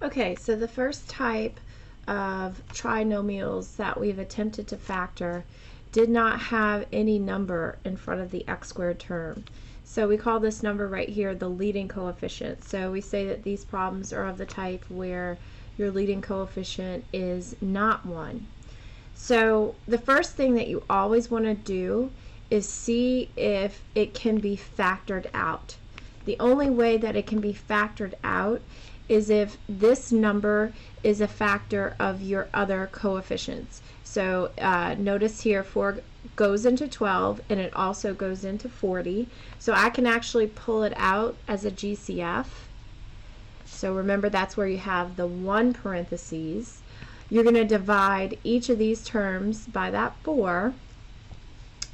Okay, so the first type of trinomials that we've attempted to factor did not have any number in front of the x squared term. So we call this number right here the leading coefficient. So we say that these problems are of the type where your leading coefficient is not 1. So the first thing that you always want to do is see if it can be factored out. The only way that it can be factored out is if this number is a factor of your other coefficients. So notice here 4 goes into 12 and it also goes into 40. So I can actually pull it out as a GCF. So remember, that's where you have the 1 parentheses. You're going to divide each of these terms by that 4.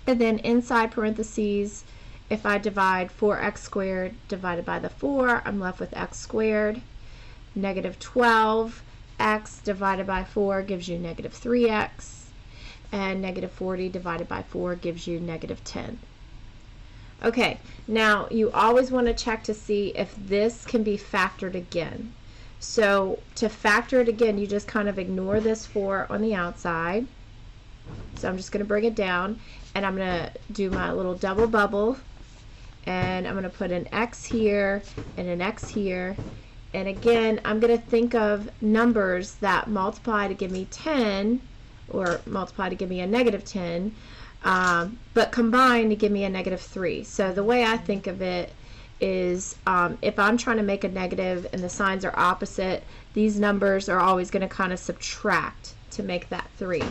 And then inside parentheses, if I divide 4x squared divided by the 4, I'm left with x squared. Negative 12x divided by 4 gives you negative 3x, and negative 40 divided by 4 gives you negative 10. Okay, now you always want to check to see if this can be factored again. So to factor it again, you just kind of ignore this 4 on the outside. So I'm just going to bring it down, and I'm going to do my little double bubble, and I'm going to put an x here and an x here. And again, I'm going to think of numbers that multiply to give me 10, or multiply to give me a negative 10, but combine to give me a negative 3. So the way I think of it is if I'm trying to make a negative and the signs are opposite, these numbers are always going to kind of subtract to make that 3.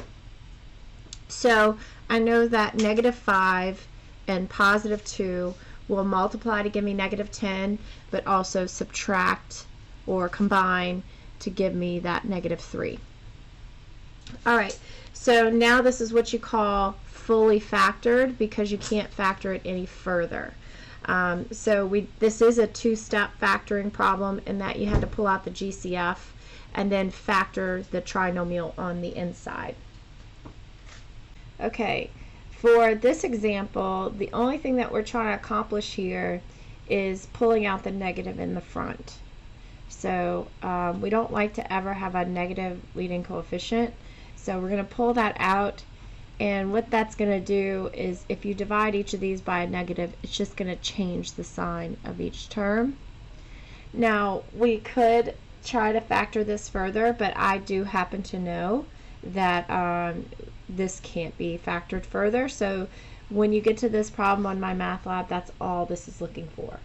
So I know that negative 5 and positive 2 will multiply to give me negative 10, but also subtract or combine to give me that negative 3. Alright, so now this is what you call fully factored, because you can't factor it any further. This is a two-step factoring problem in that you had to pull out the GCF and then factor the trinomial on the inside. Okay, for this example, the only thing that we're trying to accomplish here is pulling out the negative in the front. So we don't like to ever have a negative leading coefficient. So we're going to pull that out, and what that's going to do is if you divide each of these by a negative, it's just going to change the sign of each term. Now we could try to factor this further, but I do happen to know that this can't be factored further. So when you get to this problem on my math lab, that's all this is looking for.